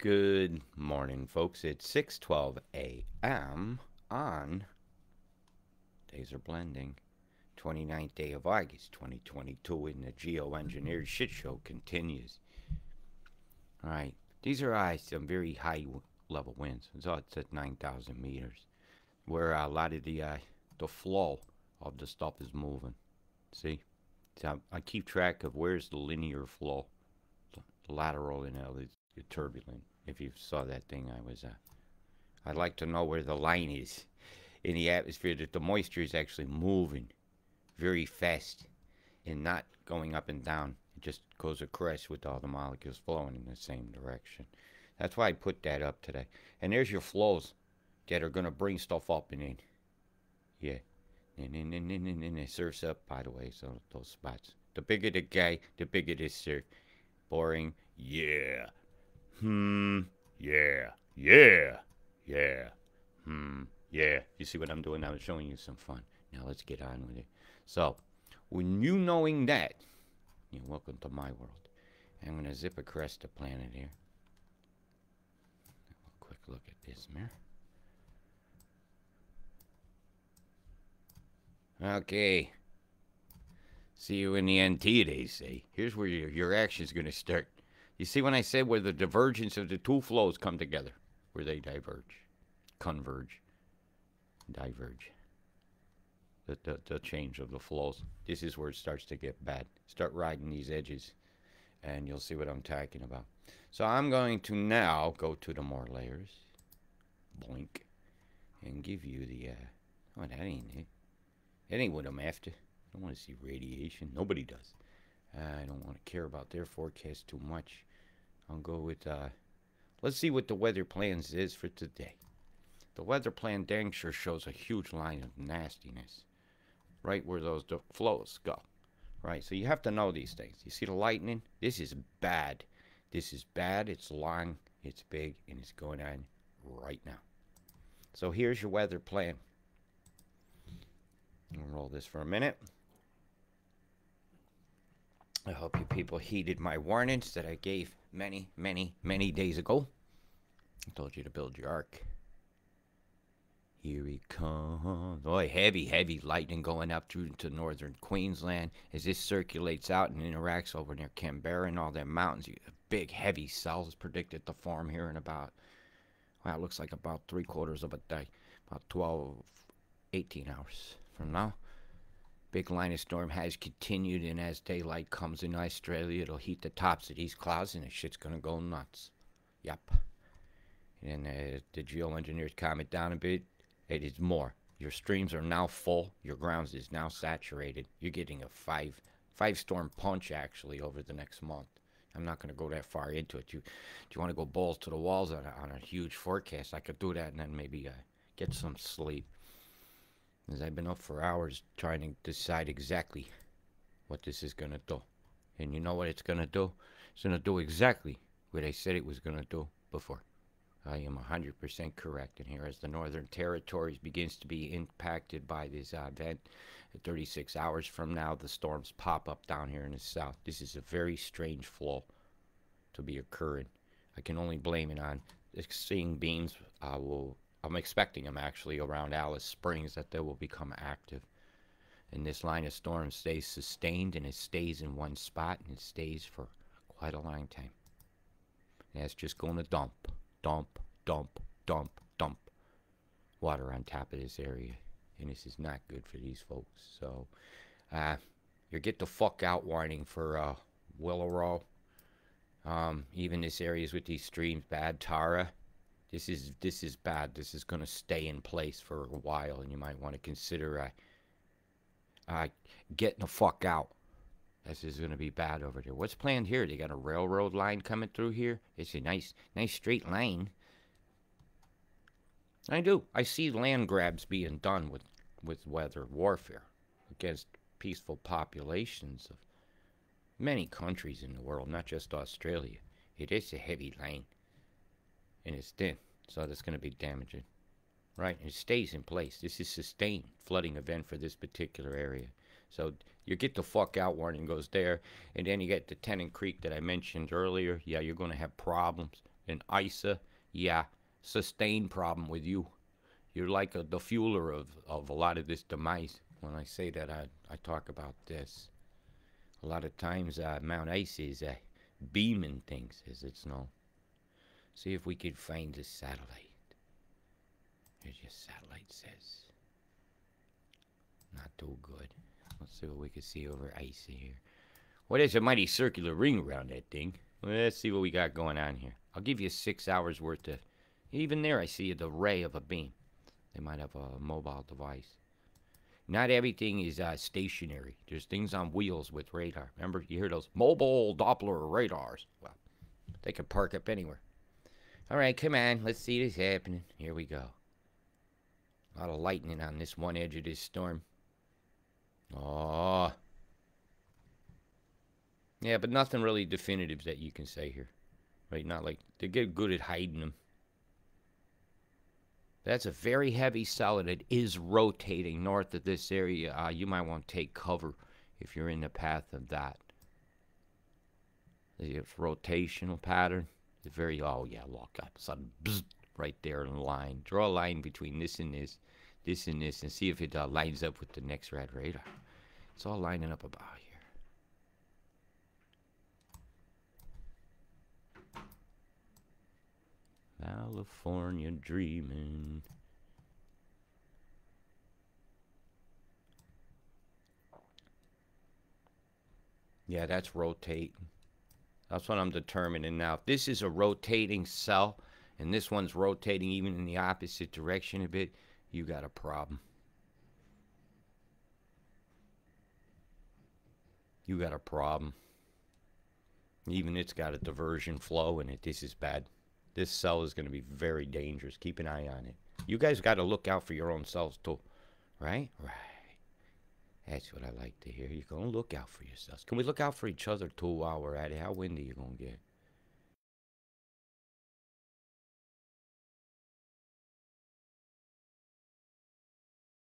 Good morning, folks. It's 6:12 a.m. on Days Are Blending, 29th day of August 2022, and the geoengineered shit show continues. All right, these are some very high level winds. It's at 9,000 meters, where a lot of the flow of the stuff is moving. See, so I keep track of where's the linear flow, the lateral and the turbulent. If you saw that thing I was I'd like to know where the line is in the atmosphere, that the moisture is actually moving very fast and not going up and down. It just goes across with all the molecules flowing in the same direction. That's why I put that up today. And there's your flows that are going to bring stuff up and in. Yeah. And it surfs up, by the way, so those spots. The bigger the guy, the bigger this surf. Boring. Yeah. Yeah. Yeah. Yeah. Yeah. You see what I'm doing? I'm showing you some fun. Now let's get on with it. So, when you knowing that, you're welcome to my world. I'm going to zip across the planet here. A quick look at this mirror. Okay. See you in the NT, they say. Here's where your action's going to start. You see when I said where the divergence of the two flows come together, where they diverge, converge, diverge. The change of the flows. This is where it starts to get bad. Start riding these edges, and you'll see what I'm talking about. So I'm going to now go to the more layers, blink, and give you the, oh, that ain't it. That ain't what I'm after. I don't want to see radiation. Nobody does. I don't want to care about their forecast too much. I'll go with, let's see what the weather plans is for today. The weather plan dang sure shows a huge line of nastiness right where those flows go. Right, so you have to know these things. You see the lightning? This is bad. This is bad. It's long, it's big, and it's going on right now. So here's your weather plan. I'll roll this for a minute. I hope you people heeded my warnings that I gave many, many, many days ago. I told you to build your ark. Here he comes. Boy, heavy, heavy lightning going up through to northern Queensland as this circulates out and interacts over near Canberra and all their mountains. Big, heavy cells predicted to form here in about, well, it looks like about 3/4 of a day. About 12, 18 hours from now. Big line of storm has continued, and as daylight comes in Australia, it'll heat the tops of these clouds, and the shit's gonna go nuts. Yep. And the geoengineers calm it down a bit. It is more. Your streams are now full. Your grounds is now saturated. You're getting a five storm punch, actually, over the next month. I'm not going to go that far into it. Do you want to go balls to the walls on a huge forecast? I could do that and then maybe get some sleep. Because I've been up for hours trying to decide exactly what this is going to do. And you know what it's going to do? It's going to do exactly what I said it was going to do before. I am 100% correct. And here, as the Northern Territories begins to be impacted by this event, 36 hours from now, the storms pop up down here in the south. This is a very strange flow to be occurring. I can only blame it on seeing beams. I'm expecting them actually around Alice Springs that they will become active. And this line of storm stays sustained, and it stays in one spot, and it stays for quite a long time. And that's just going to dump. Dump, dump, dump, dump water on top of this area. And this is not good for these folks. So, you get the fuck out warning for Willowrow. Even this areas with these streams, bad Tara. This is bad. This is going to stay in place for a while, and you might want to consider getting the fuck out. This is going to be bad over there. What's planned here? They got a railroad line coming through here. It's a nice straight line. I do. I see land grabs being done with weather warfare against peaceful populations of many countries in the world, not just Australia. It is a heavy line, and it's thin, so that's going to be damaging. Right? And it stays in place. This is sustained flooding event for this particular area. So you get the fuck out warning goes there, and then you get the Tennant Creek that I mentioned earlier. Yeah, you're going to have problems. An ISA, yeah, sustained problem with you. You're like the fueler of a lot of this demise. When I say that, I talk about this. A lot of times, Mount Isa is beaming things, as it's known. See if we could find a satellite. Here's your satellite says. Not too good. Let's see what we can see over Isa here. Well, there's a mighty circular ring around that thing. Well, let's see what we got going on here. I'll give you 6 hours worth of... Even there I see the ray of a beam. They might have a mobile device. Not everything is stationary. There's things on wheels with radar. Remember, you hear those mobile Doppler radars. Well, they can park up anywhere. All right, come on. Let's see this happening. Here we go. A lot of lightning on this one edge of this storm. Oh. Yeah, but nothing really definitive that you can say here. Right? Not like they get good at hiding them. That's a very heavy solid. It is rotating north of this area. You might want to take cover if you're in the path of that. The rotational pattern is very, oh yeah, lock up. Sudden, bzz, right there in a line. Draw a line between this and this and this, and see if it lines up with the next red radar. It's all lining up about here. California dreaming. Yeah, that's rotating. That's what I'm determining now. If this is a rotating cell, and this one's rotating even in the opposite direction a bit, you got a problem. You got a problem. Even it's got a diversion flow in it. This is bad. This cell is going to be very dangerous. Keep an eye on it. You guys got to look out for your own selves too. Right? Right. That's what I like to hear. You're going to look out for yourselves. Can we look out for each other too while we're at it? How windy you going to get?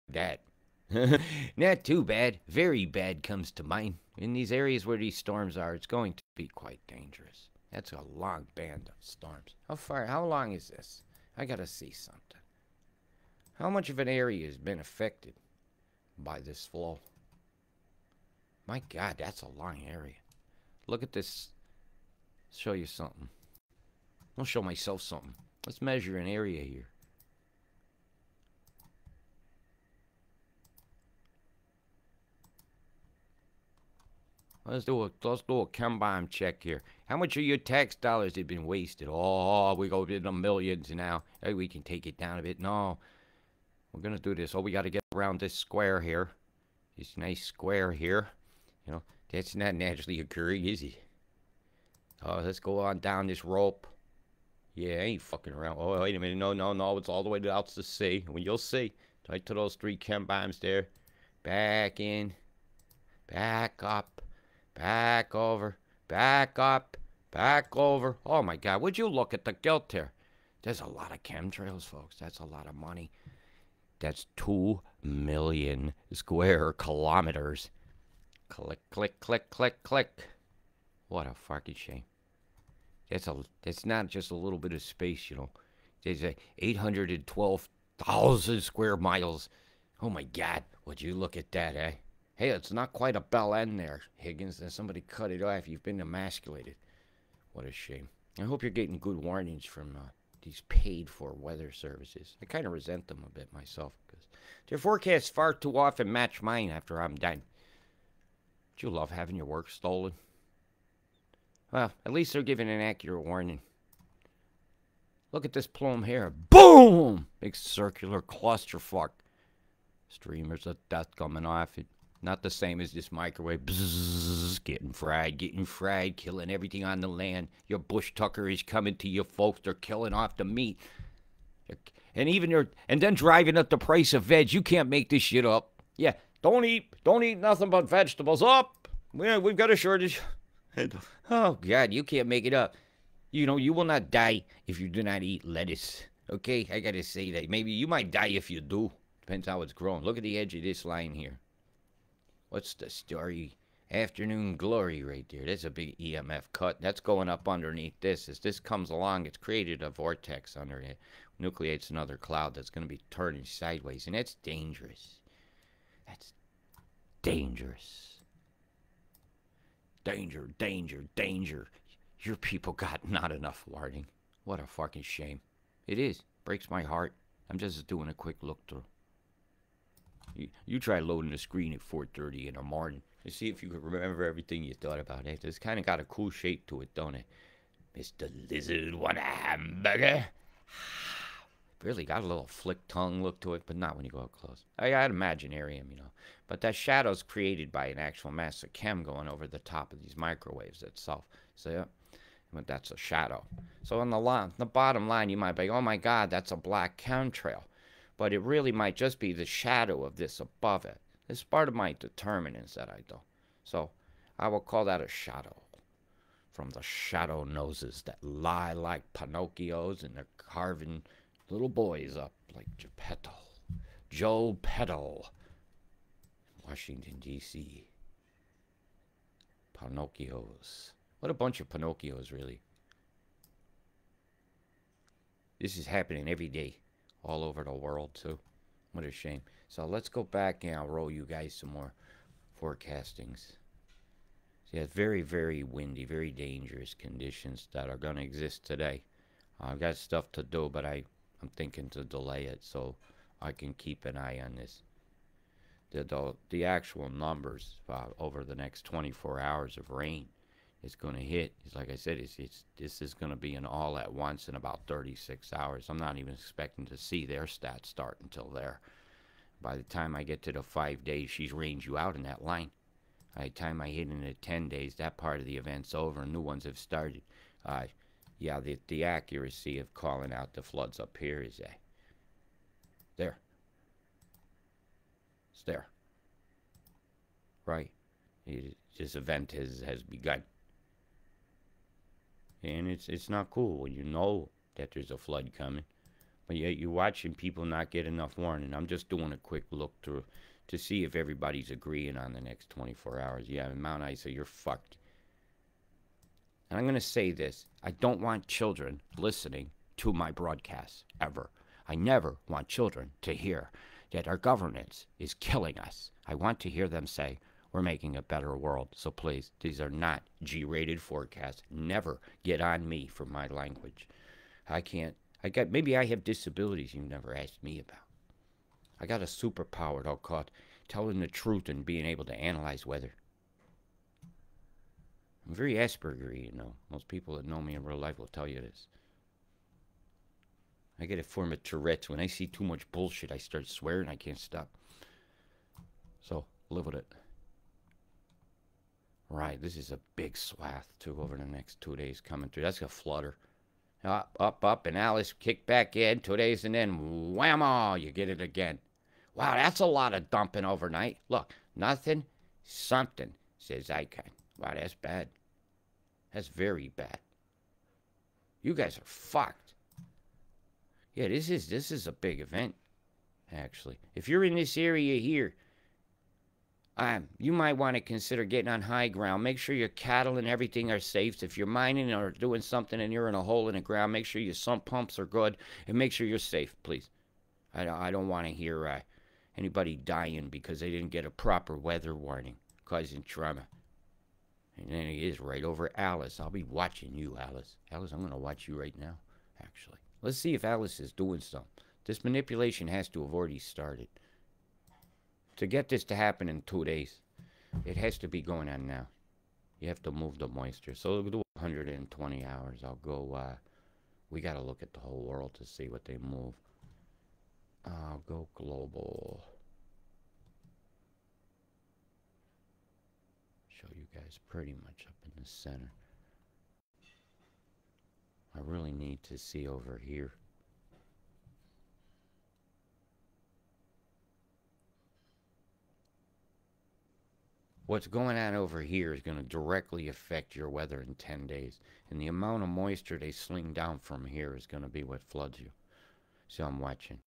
That. Not too bad. Very bad comes to mind. In these areas where these storms are, it's going to be quite dangerous. That's a long band of storms. How long is this? I gotta see something. How much of an area has been affected by this flow? My God, that's a long area. Look at this. Show you something. I'll show myself something. Let's measure an area here. Let's do a chem-bomb check here. How much of your tax dollars have been wasted? Oh, we go into the millions now. Hey, we can take it down a bit. No, we're gonna do this. Oh, we got to get around this square here. This nice square here. You know, that's not naturally occurring, is it? Oh, let's go on down this rope. Yeah, I ain't fucking around. Oh, wait a minute. No. It's all the way out to sea. Well, you'll see. Right to those 3 chem bombs there. Back in. Back up. Back over, back up, back over. Oh my God, would you look at the gilt here? There's a lot of chemtrails, folks. That's a lot of money. That's 2 million square kilometers. Click, click, click, click, click. What a fucking shame. That's not just a little bit of space, you know. There's 812,000 square miles. Oh my God, would you look at that, eh? Hey, it's not quite a bell end there, Higgins. Then somebody cut it off. You've been emasculated. What a shame. I hope you're getting good warnings from these paid-for weather services. I kind of resent them a bit myself because their forecasts far too often match mine after I'm done. Don't you love having your work stolen? Well, at least they're giving an accurate warning. Look at this plume here. Boom! Big circular clusterfuck. Streamers of death coming off it. Not the same as this microwave. Bzzz, getting fried, killing everything on the land. Your bush tucker is coming to you folks. They're killing off the meat. And then driving up the price of veg. You can't make this shit up. Yeah, don't eat nothing but vegetables. Up. We've got a shortage. Oh God, you can't make it up. You know, you will not die if you do not eat lettuce. Okay, I gotta say that. Maybe you might die if you do. Depends how it's grown. Look at the edge of this line here. What's the story Afternoon glory right there. That's a big EMF cut. That's going up underneath this. As this comes along, it's created a vortex under it. Nucleates another cloud that's going to be turning sideways. And that's dangerous. That's dangerous. Danger, danger, danger. Your people got not enough warning. What a fucking shame. It is. Breaks my heart. I'm just doing a quick look through. You try loading the screen at 4:30 in the morning and see if you can remember everything you thought about it. It's kind of got a cool shape to it, don't it? Mr. Lizard, want a hamburger? Really got a little flick tongue look to it, but not when you go up close. I got Imaginarium, you know. But that shadow's created by an actual master chem going over the top of these microwaves itself. So, yeah. But that's a shadow. So on the bottom line, you might be, oh my God, that's a black chemtrail. But it really might just be the shadow of this above it. It's part of my determinants that I do. So I will call that a shadow. From the shadow noses that lie like Pinocchios and they're carving little boys up like Geppetto. Joe Petto. Washington, D.C. Pinocchios. What a bunch of Pinocchios, really. This is happening every day. All over the world, too. What a shame. So let's go back and I'll roll you guys some more forecastings. So yeah, very, very windy, very dangerous conditions that are going to exist today. I've got stuff to do, but I'm thinking to delay it so I can keep an eye on this. The actual numbers over the next 24 hours of rain is going to hit. It's like I said, this is going to be an all at once in about 36 hours. I'm not even expecting to see their stats start until there. By the time I get to the 5 days, she's ranged you out in that line. By the time I hit into 10 days, that part of the event's over and new ones have started. Yeah, the accuracy of calling out the floods up here is there. It's there. Right. This event has begun. And it's not cool when you know that there's a flood coming. But yet you're watching people not get enough warning. I'm just doing a quick look through to see if everybody's agreeing on the next 24 hours. Yeah, in Mount Isa, you're fucked. And I'm going to say this. I don't want children listening to my broadcasts, ever. I never want children to hear that our governance is killing us. I want to hear them say, we're making a better world. So please, these are not G-rated forecasts. Never get on me for my language. Maybe I have disabilities you never asked me about. I got a superpower, I'll call it telling the truth and being able to analyze weather. I'm very Asperger-y, you know. Most people that know me in real life will tell you this. I get a form of Tourette's. When I see too much bullshit, I start swearing. I can't stop. So, live with it. Right, this is a big swath, too, over the next 2 days coming through. That's a flutter. Up, and Alice kick back in 2 days, and then whammo, you get it again. Wow, that's a lot of dumping overnight. Look, nothing, something, says Icon. Wow, that's bad. That's very bad. You guys are fucked. Yeah, this is a big event, actually. If you're in this area here, you might want to consider getting on high ground. Make sure your cattle and everything are safe. If you're mining or doing something and you're in a hole in the ground, make sure your sump pumps are good and make sure you're safe, please. I don't want to hear anybody dying because they didn't get a proper weather warning, causing trauma. And then it is right over Alice. I'll be watching you, Alice. Alice, I'm going to watch you right now, actually. Let's see if Alice is doing something. This manipulation has to have already started. To get this to happen in 2 days, it has to be going on now. You have to move the moisture. So we'll do 120 hours. I'll go, we got to look at the whole world to see what they move. I'll go global. Show you guys pretty much up in the center. I really need to see over here. What's going on over here is going to directly affect your weather in 10 days. And the amount of moisture they sling down from here is going to be what floods you. So I'm watching.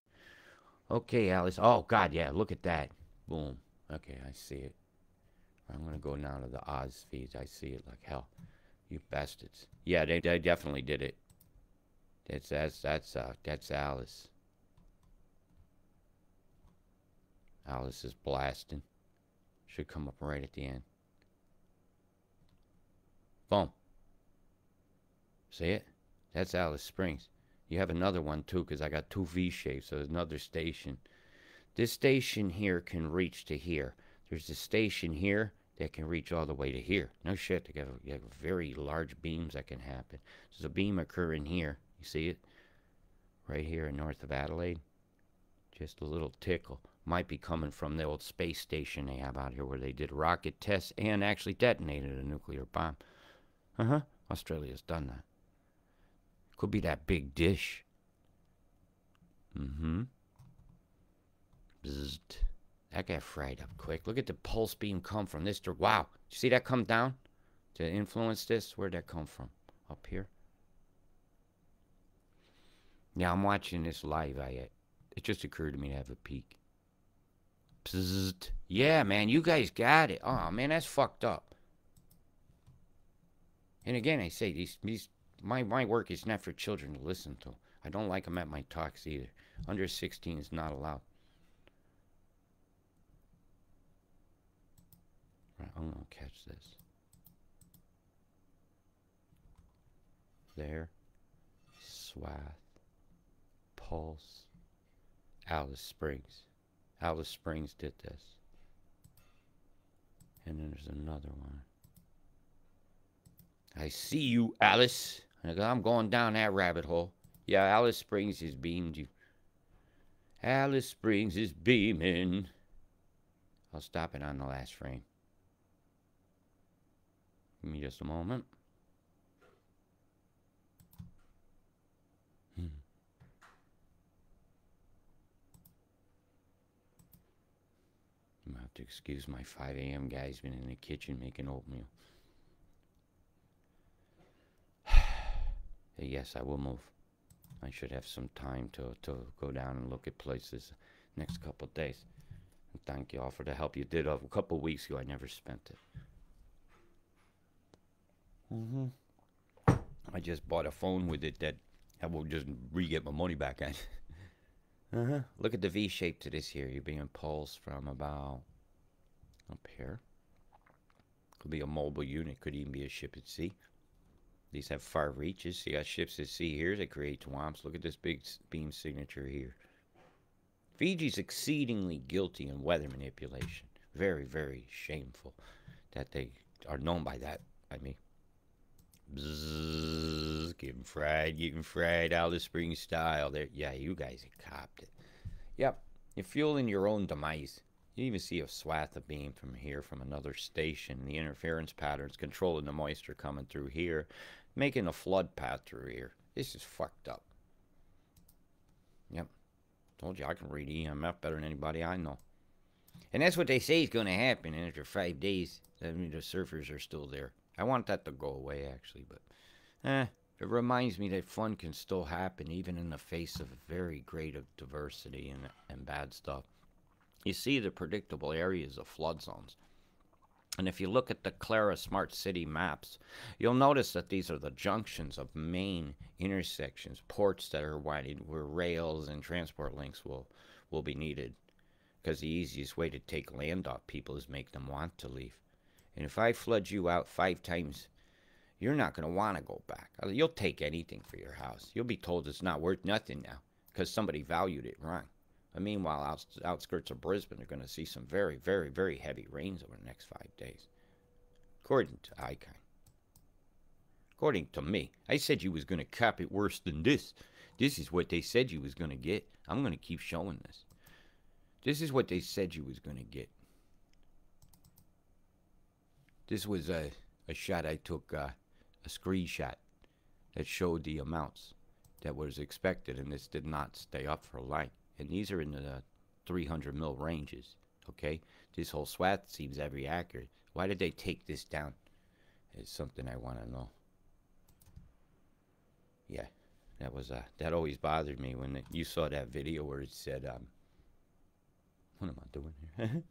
Okay, Alice. Oh, God, yeah, look at that. Boom. Okay, I see it. I'm gonna go down to the Oz feeds. I see it like hell. You bastards. Yeah, they definitely did it. That's Alice. Alice is blasting. Should come up right at the end. Boom. See it? That's Alice Springs. You have another one too, because I got two V shapes, so there's another station. This station here can reach to here. There's a station here that can reach all the way to here. No shit, you have very large beams that can happen. There's a beam occurring here. You see it? Right here in north of Adelaide. Just a little tickle. Might be coming from the old space station they have out here where they did rocket tests and actually detonated a nuclear bomb. Australia's done that. Could be that big dish. Bzzzt. That got fried up quick. Look at the pulse beam come from this. Wow. You see that come down to influence this? Where'd that come from? Up here? Yeah, I'm watching this live. It just occurred to me to have a peek. Bzzzt. Yeah, man, you guys got it. Oh, man, that's fucked up. And again, I say, my work is not for children to listen to. I don't like them at my talks either. Under 16 is not allowed. Right, I'm going to catch this. There. Swath. Pulse. Alice Springs. Alice Springs did this. And then there's another one. I see you, Alice. I'm going down that rabbit hole. Yeah, Alice Springs has beamed you. Alice Springs is beaming. I'll stop it on the last frame. Give me just a moment. I'm going to have to excuse my 5 a.m. guys been in the kitchen making oatmeal. Yes, I will move. I should have some time to go down and look at places next couple of days. And thank you all for the help you did a couple of weeks ago. I never spent it. I just bought a phone with it that I will just re-get my money back on. Look at the V shape to this here. You're being pulsed from about up here. Could be a mobile unit. Could even be a ship at sea. These have far reaches. So you got ships at sea here that create swamps. Look at this big beam signature here. Fiji's exceedingly guilty in weather manipulation. Very, very shameful that they are known by that. I mean, bzzz, getting fried, Alice Springs style. There, yeah, you guys have copped it. Yep, you're fueling your own demise. You even see a swath of beam from here from another station. The interference patterns controlling the moisture coming through here, making a flood path through here. This is fucked up. Yep. Told you I can read EMF better than anybody I know. And that's what they say is going to happen. And after 5 days, I mean, the surfers are still there. I want that to go away, actually. But it reminds me that fun can still happen, even in the face of very great diversity and bad stuff. You see the predictable areas of flood zones. And if you look at the Clara Smart City maps, you'll notice that these are the junctions of main intersections, ports that are wide where rails and transport links will be needed. Because the easiest way to take land off people is make them want to leave. And if I flood you out 5 times, you're not going to want to go back. You'll take anything for your house. You'll be told it's not worth nothing now because somebody valued it wrong. But meanwhile, outskirts of Brisbane are going to see some very, very, very heavy rains over the next 5 days. According to Icon. According to me. I said you was going to cap it worse than this. This is what they said you was going to get. I'm going to keep showing this. This is what they said you was going to get. This was a shot I took, a screenshot that showed the amounts that was expected, and this did not stay up for light. And these are in the 300 mil ranges, okay? This whole swath seems very accurate. Why did they take this down? It's something I want to know. Yeah, that always bothered me when you saw that video where it said, what am I doing here?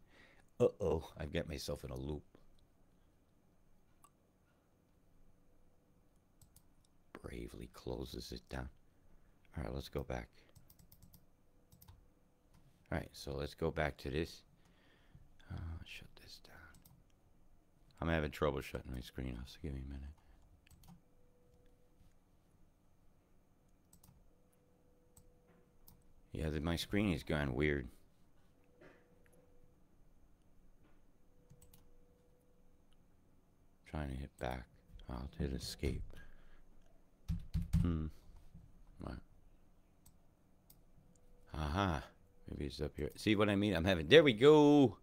Uh-oh, I've got myself in a loop. bravely closes it down. All right, let's go back. All right, so let's go back to this. Shut this down. I'm having trouble shutting my screen off, so give me a minute. Yeah, my screen is gone weird. Trying to hit back. I'll hit escape. What? Aha. Maybe it's up here. See what I mean? I'm having... There we go!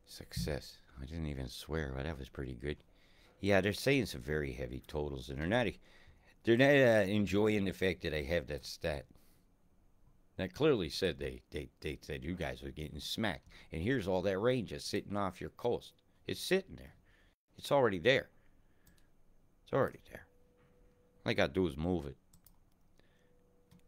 Success. I didn't even swear, but that was pretty good. Yeah, they're saying some very heavy totals, and they're not enjoying the fact that I have that stat. That clearly said they said you guys were getting smacked. And here's all that rain just sitting off your coast. It's sitting there. It's already there. It's already there. All I gotta do is move it.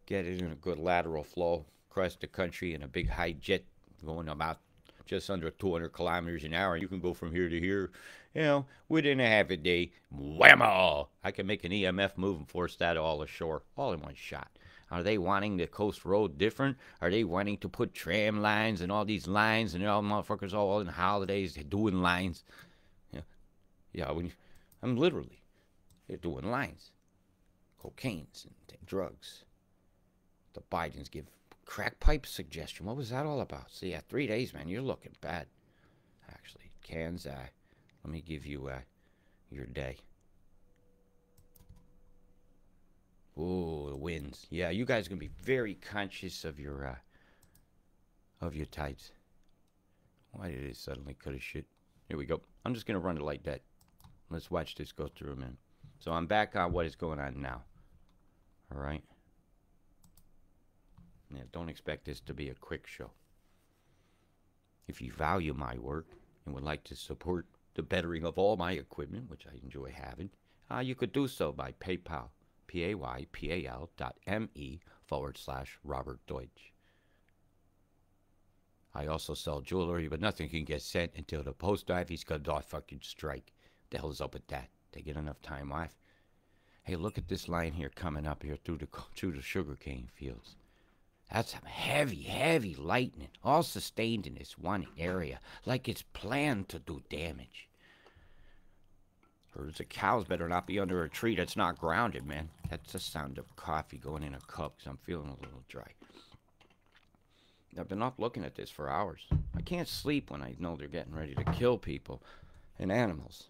Get it in a good lateral flow across the country in a big high jet going about just under 200 kilometers an hour. You can go from here to here, you know, within a half a day. Whammo! I can make an EMF move and force that all ashore, all in one shot. Are they wanting the coast road different? Are they wanting to put tram lines and all these lines and all motherfuckers all in holidays doing lines? Yeah, I'm literally doing lines. Cocaines and drugs. The Bidens give crack pipe suggestion. What was that all about? So yeah, 3 days, man. You're looking bad. Actually, let me give you your day. Oh, the winds. Yeah, you guys are gonna be very conscious of your tides. Why did it suddenly cut a shit? Here we go. I'm just gonna run it like that. Let's watch this go through a minute. So I'm back on what is going on now. All right. Yeah, don't expect this to be a quick show. If you value my work and would like to support the bettering of all my equipment, which I enjoy having, you could do so by PayPal, paypal.me/Robert Deutsch. I also sell jewelry, but nothing can get sent until the post office goes off fucking strike. The hell is up with that? They get enough time off? Hey, look at this line here coming up here through the sugarcane fields. That's some heavy, heavy lightning, all sustained in this one area, like it's planned to do damage. Herds of cows better not be under a tree that's not grounded, man. That's the sound of coffee going in a cup, because I'm feeling a little dry. I've been up looking at this for hours. I can't sleep when I know they're getting ready to kill people and animals.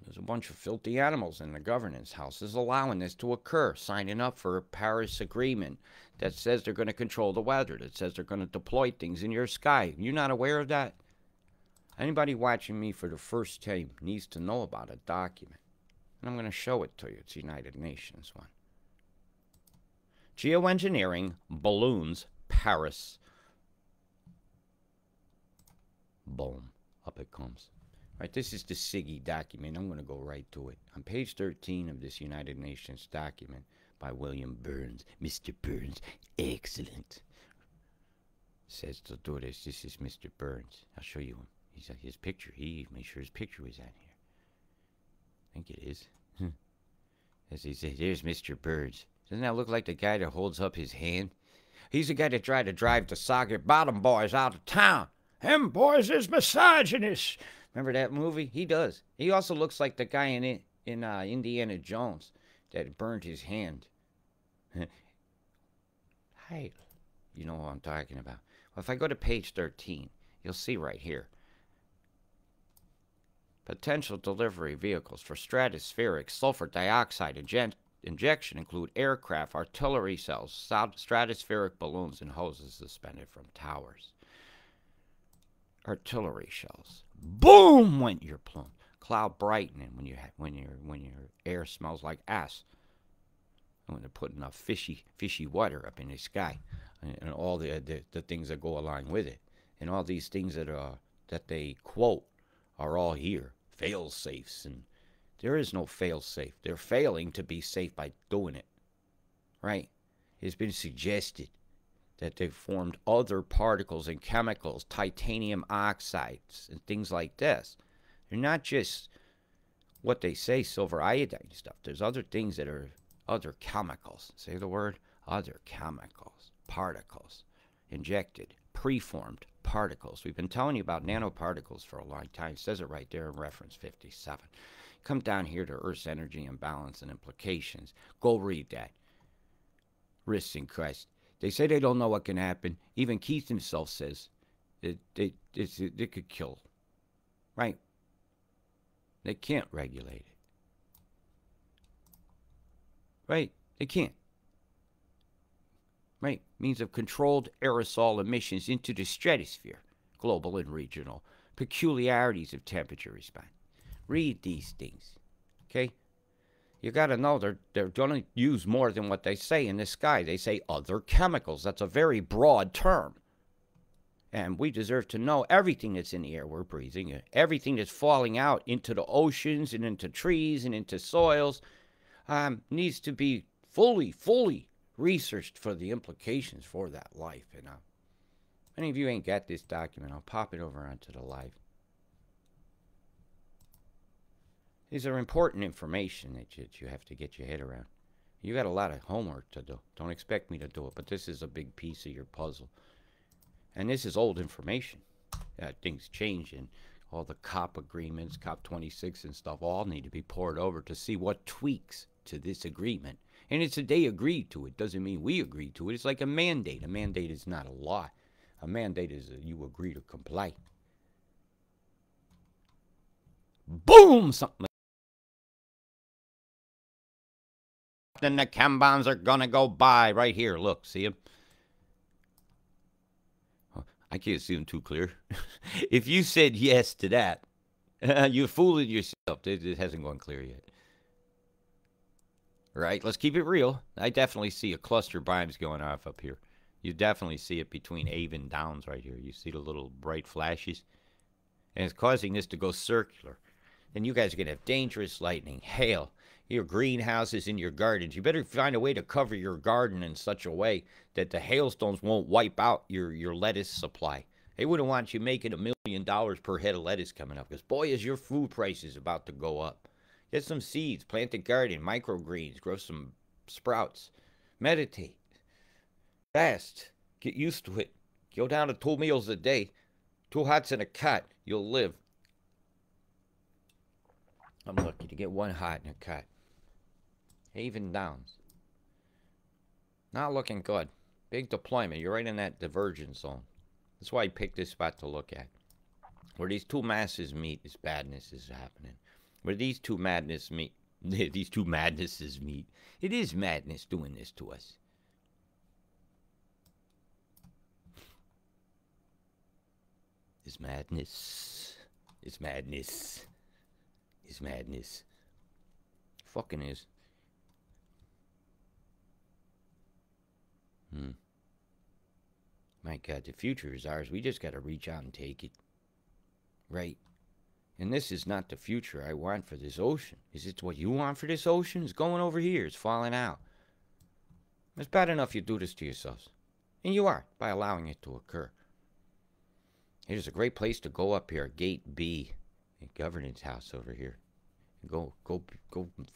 There's a bunch of filthy animals in the governance houses allowing this to occur, signing up for a Paris Agreement that says they're going to control the weather, that says they're going to deploy things in your sky. You're not aware of that? Anybody watching me for the first time needs to know about a document. And I'm going to show it to you. It's United Nations one. Geoengineering, balloons, Paris. Boom. Up it comes. Right, this is the SIGI document. I'm going to go right to it. On page 13 of this United Nations document by William Burns. Mr. Burns, excellent. Says to do this. This is Mr. Burns. I'll show you him. He's his picture. He made sure his picture was on here. I think it is. As he says, there's Mr. Burns. Doesn't that look like the guy that holds up his hand? He's the guy that tried to drive the Socket Bottom boys out of town. Them boys is misogynists. Remember that movie? He does. He also looks like the guy in Indiana Jones that burned his hand. Hey, you know what I'm talking about. Well, if I go to page 13, you'll see right here. Potential delivery vehicles for stratospheric sulfur dioxide injection include aircraft, artillery cells, stratospheric balloons, and hoses suspended from towers. Artillery shells. Boom went your plume. Cloud brightening when your air smells like ass. When they're putting enough fishy water up in the sky, and all the things that go along with it, and all these things that they quote are all here. Fail safes, and there is no fail safe. They're failing to be safe by doing it. Right? It's been suggested that they've formed other particles and chemicals, titanium oxides, and things like this. They're not just what they say, silver iodine stuff. There's other things that are Other chemicals. Say the word. Other chemicals. Particles. Injected. Preformed particles. We've been telling you about nanoparticles for a long time. It says it right there in reference 57. Come down here to Earth's energy imbalance and implications. Go read that. Risks in Christ. They say they don't know what can happen. Even Keith himself says it could kill. Right? They can't regulate it. Right? They can't. Right? Means of controlled aerosol emissions into the stratosphere, global and regional. Peculiarities of temperature response. Read these things. Okay? You got to know they're going to use more than what they say in the sky. They say other chemicals. That's a very broad term. And we deserve to know everything that's in the air we're breathing, everything that's falling out into the oceans and into trees and into soils, needs to be fully researched for the implications for that life. And many of you ain't got this document. I'll pop it over onto the live. These are important information that you have to get your head around. You got a lot of homework to do. Don't expect me to do it, but this is a big piece of your puzzle. And this is old information. Things change, and all the COP agreements, COP26 and stuff, all need to be poured over to see what tweaks to this agreement. And it's a they agreed to it. Doesn't mean we agreed to it. It's like a mandate. A mandate is not a law. A mandate is you agree to comply. Boom! Something. Then the chem bombs are gonna go by right here. Look, see them? I can't see them too clear. If you said yes to that, you're fooling yourself. It hasn't gone clear yet. Right? Let's keep it real. I definitely see a cluster bombs going off up here. You definitely see it between Avon Downs right here. You see the little bright flashes? And it's causing this to go circular. And you guys are going to have dangerous lightning, hail, your greenhouses in your gardens. You better find a way to cover your garden in such a way that the hailstones won't wipe out your lettuce supply. They wouldn't want you making $1 million per head of lettuce coming up, because boy, is your food prices about to go up. Get some seeds, plant a garden, microgreens, grow some sprouts. Meditate. Fast. Get used to it. Go down to 2 meals a day. 2 hots and a cot. You'll live. I'm lucky to get 1 hot and a cot. Avon Downs. Not looking good. Big deployment. You're right in that divergence zone. That's why I picked this spot to look at. Where these two masses meet, this badness is happening. Where these two madnesses meet, it is madness doing this to us. It's madness. It's madness. It's madness. Fucking is. My God, the future is ours. We just got to reach out and take it. Right? And this is not the future I want for this ocean. Is it what you want for this ocean? It's going over here. It's falling out. It's bad enough you do this to yourselves. And you are, by allowing it to occur. Here's a great place to go up here. Gate B. Governance house over here. Go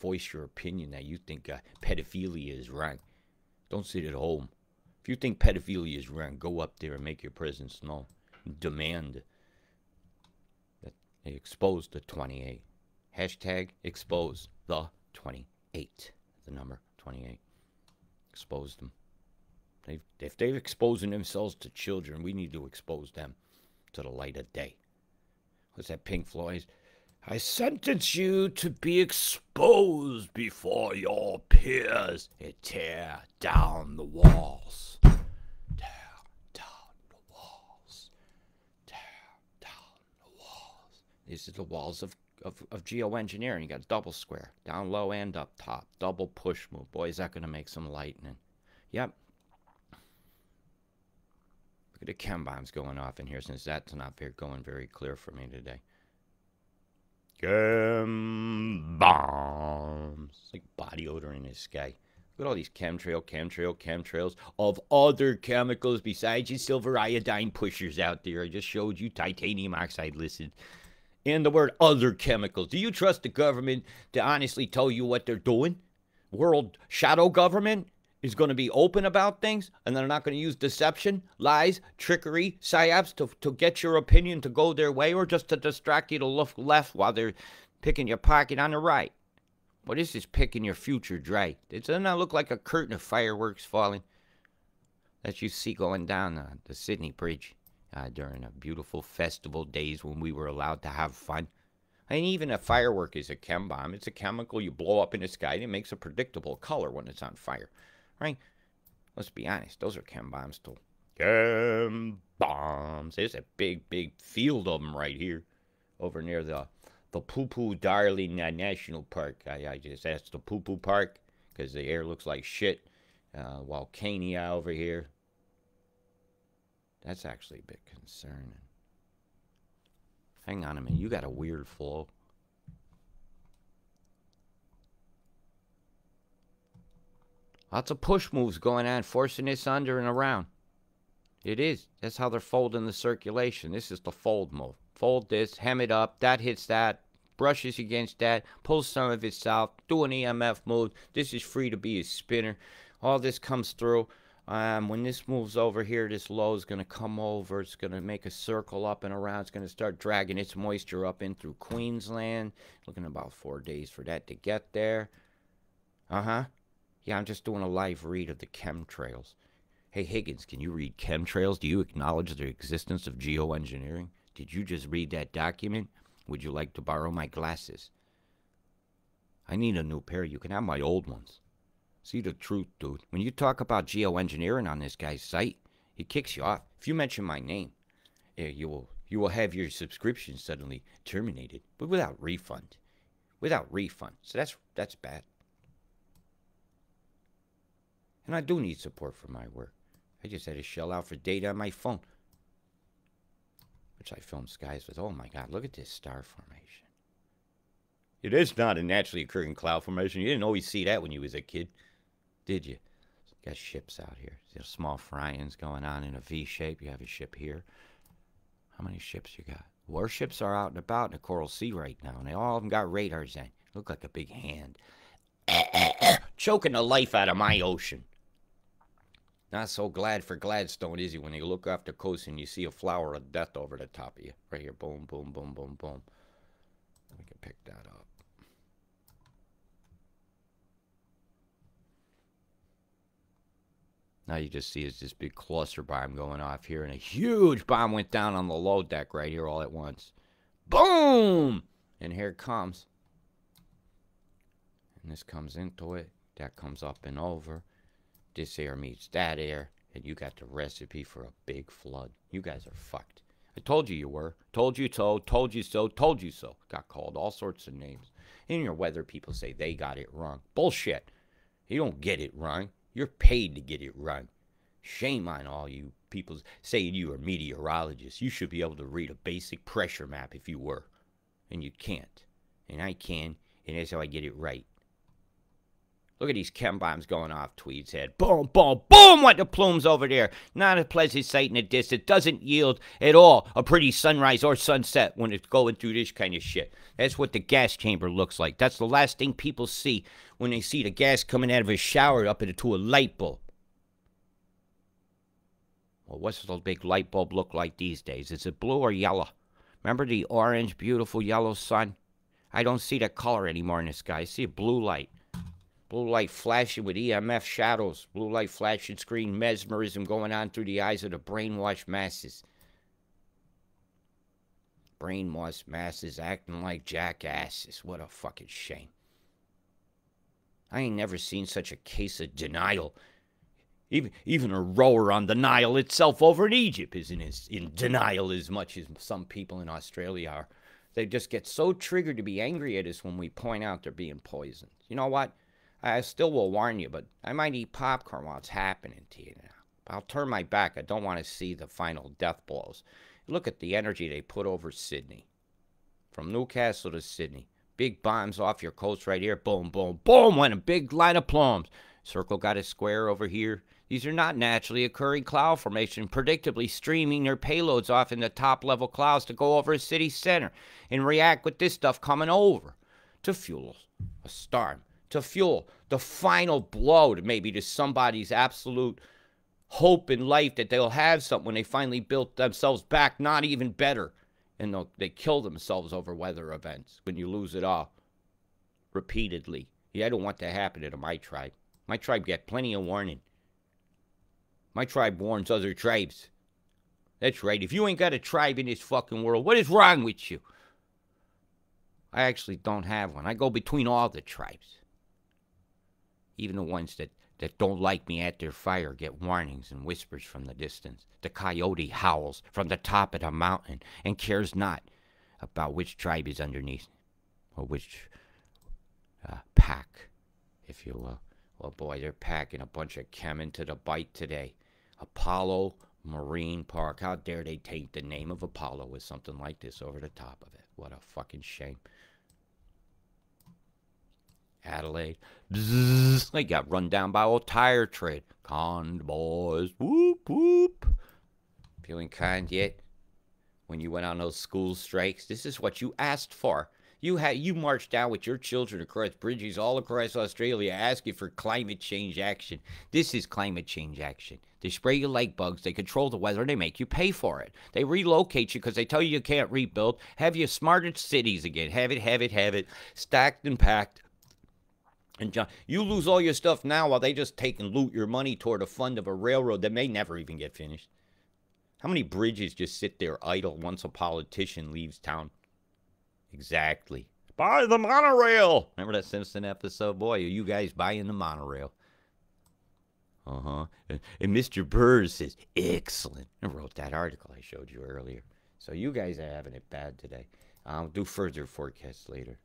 voice your opinion that you think pedophilia is wrong. Don't sit at home. If you think pedophilia is wrong, go up there and make your presence known. Demand that they expose the 28. Hashtag expose the 28. The number 28. Expose them. If they're exposing themselves to children, we need to expose them to the light of day. What's that, Pink Floyd? I sentence you to be exposed before your peers and tear down the walls. Tear down the walls. Tear down the walls. These are the walls of geoengineering. You got double square, down low and up top. Double push move. Boy, is that going to make some lightning. Yep. Look at the chem bombs going off in here, since that's not going very clear for me today. Chem bombs. It's like body odor in the sky. Look at all these chemtrails of other chemicals besides your silver iodine pushers out there. I just showed you titanium oxide listed. And the word other chemicals. Do you trust the government to honestly tell you what they're doing? world shadow government is going to be open about things, and they're not going to use deception, lies, trickery, psyops to get your opinion to go their way, or just to distract you to look left while they're picking your pocket on the right. What is this picking your future dry? Doesn't that look like a curtain of fireworks falling that you see going down the Sydney Bridge during the beautiful festival days when we were allowed to have fun? I mean, even a firework is a chem bomb. It's a chemical you blow up in the sky and it makes a predictable color when it's on fire. Right? Let's be honest. Those are chem bombs too. Chem bombs. There's a big, big field of them right here over near the Poo-Poo Darling National Park. I just asked the Poo-Poo Park because the air looks like shit. Volcania over here. That's actually a bit concerning. Hang on a minute. You got a weird flow. Lots of push moves going on, forcing this under and around. It is. That's how they're folding the circulation. This is the fold move. Fold this, hem it up, that hits that, brushes against that, pulls some of it out, do an EMF move. This is free to be a spinner. All this comes through. When this moves over here, this low is going to come over. It's going to make a circle up and around. It's going to start dragging its moisture up in through Queensland. Looking about 4 days for that to get there. Yeah, I'm just doing a live read of the chemtrails. Hey, Higgins, can you read chemtrails? Do you acknowledge the existence of geoengineering? Did you just read that document? Would you like to borrow my glasses? I need a new pair. You can have my old ones. See the truth, dude. When you talk about geoengineering on this guy's site, he kicks you off. If you mention my name, you will have your subscription suddenly terminated, but without refund. Without refund. So that's bad. And I do need support for my work. I just had to shell out for data on my phone, which I filmed skies with. Oh my God, look at this star formation. It is not a naturally occurring cloud formation. You didn't always see that when you was a kid, did you? Got ships out here. See small fry-ins going on in a V shape. You have a ship here. How many ships you got? Warships are out and about in the Coral Sea right now, and they all of them got radars in. Look like a big hand. Choking the life out of my ocean. Not so glad for Gladstone, is he, when you look off the coast and you see a flower of death over the top of you. Right here. Boom, boom, boom, boom, boom. We can pick that up. Now you just see is this big cluster bomb going off here, and a huge bomb went down on the low deck right here all at once. Boom! And here it comes. And this comes into it. That comes up and over. This air meets that air, and you got the recipe for a big flood. You guys are fucked. I told you were. Told you so. Told you so. Told you so. Got called all sorts of names. And your weather people say they got it wrong. Bullshit. You don't get it wrong. You're paid to get it wrong. Shame on all you people saying you are meteorologists. You should be able to read a basic pressure map if you were. And you can't. And I can. And that's how I get it right. Look at these chem bombs going off Tweed's head. Boom, boom, boom! What the plumes over there. Not a pleasant sight in the distance. Doesn't yield at all a pretty sunrise or sunset when it's going through this kind of shit. That's what the gas chamber looks like. That's the last thing people see when they see the gas coming out of a shower up into a light bulb. Well, what's the big light bulb look like these days? Is it blue or yellow? Remember the orange, beautiful yellow sun? I don't see that color anymore in the sky. I see a blue light. Blue light flashing with EMF shadows. Blue light flashing screen mesmerism going on through the eyes of the brainwashed masses. Brainwashed masses acting like jackasses. What a fucking shame. I ain't never seen such a case of denial. Even a rower on the Nile itself over in Egypt isn't in denial as much as some people in Australia are. They just get so triggered to be angry at us when we point out they're being poisoned. You know what? I still will warn you, but I might eat popcorn while it's happening to you now. I'll turn my back. I don't want to see the final death blows. Look at the energy they put over Sydney. From Newcastle to Sydney. Big bombs off your coast right here. Boom, boom, boom. Went a big line of plumes. Circle got a square over here. These are not naturally occurring cloud formation, predictably streaming their payloads off in the top-level clouds to go over a city center and react with this stuff coming over to fuel a storm, to fuel the final blow to maybe to somebody's absolute hope in life that they'll have something when they finally built themselves back, not even better. And they kill themselves over weather events when you lose it all repeatedly. Yeah, I don't want that happening to my tribe. My tribe get plenty of warning. My tribe warns other tribes. That's right. If you ain't got a tribe in this fucking world, what is wrong with you? I actually don't have one. I go between all the tribes. Even the ones that don't like me at their fire get warnings and whispers from the distance. The coyote howls from the top of the mountain and cares not about which tribe is underneath, or which pack, if you will. Well, boy, they're packing a bunch of chem into the bite today. Apollo Marine Park. How dare they taint the name of Apollo with something like this over the top of it? What a fucking shame. Adelaide. Bzzz. They got run down by old tire trade. Convoys. Whoop, whoop. Feeling kind yet? When you went on those school strikes, this is what you asked for. You marched down with your children across bridges all across Australia asking for climate change action. This is climate change action. They spray you like bugs. They control the weather. They make you pay for it. They relocate you because they tell you can't rebuild. Have you smarter cities again. Have it. Stacked and packed. And John, you lose all your stuff now while they just take and loot your money toward a fund of a railroad that may never even get finished. How many bridges just sit there idle once a politician leaves town? Exactly. Buy the monorail. Remember that Simpson episode? Boy, are you guys buying the monorail? Uh-huh. And Mr. Burrs says, excellent. I wrote that article I showed you earlier. So you guys are having it bad today. I'll do further forecasts later.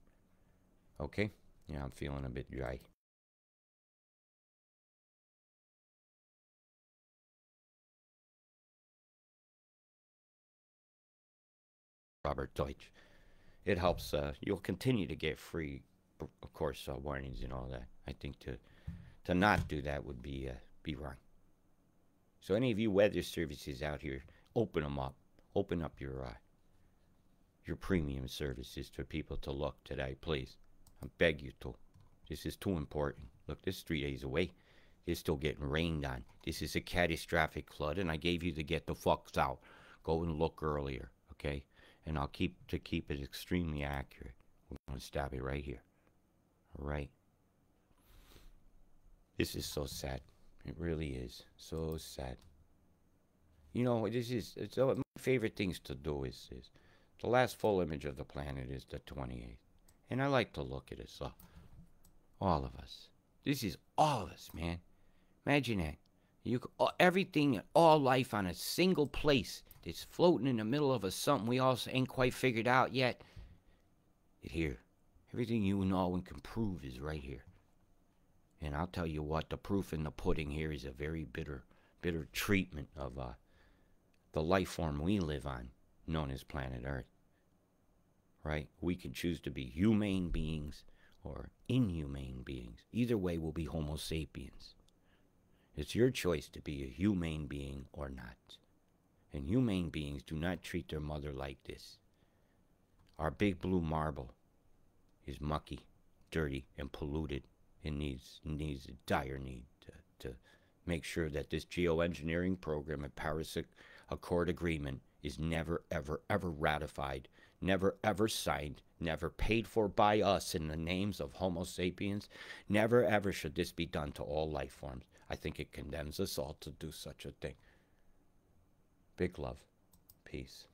Okay? Yeah, I'm feeling a bit dry. Robert Deutsch. It helps. You'll continue to get free, of course, warnings and all that. I think to not do that would be wrong. So any of you weather services out here, open them up. Open up your premium services for people to look today, please. I beg you to. This is too important. Look, this is 3 days away. It's still getting rained on. This is a catastrophic flood, and I gave you to get the fucks out. Go and look earlier, okay? And I'll keep it extremely accurate. We're going to stop it right here. All right? This is so sad. It really is. So sad. You know, it's my favorite things to do is the last full image of the planet is the 28th. And I like to look at us all of us. This is all of us, man. Imagine that. Everything, all life on a single place that's floating in the middle of something we all ain't quite figured out yet. It here. Everything you know and can prove is right here. And I'll tell you what, the proof in the pudding here is a very bitter treatment of the life form we live on, known as planet Earth. Right? We can choose to be humane beings or inhumane beings. Either way, we'll be Homo sapiens. It's your choice to be a humane being or not. And humane beings do not treat their mother like this. Our big blue marble is mucky, dirty, and polluted. It needs a dire need to make sure that this geoengineering program and Paris Accord agreement is never, ever, ever ratified, never, ever signed, never paid for by us in the names of Homo sapiens. Never, ever should this be done to all life forms. I think it condemns us all to do such a thing. Big love. Peace.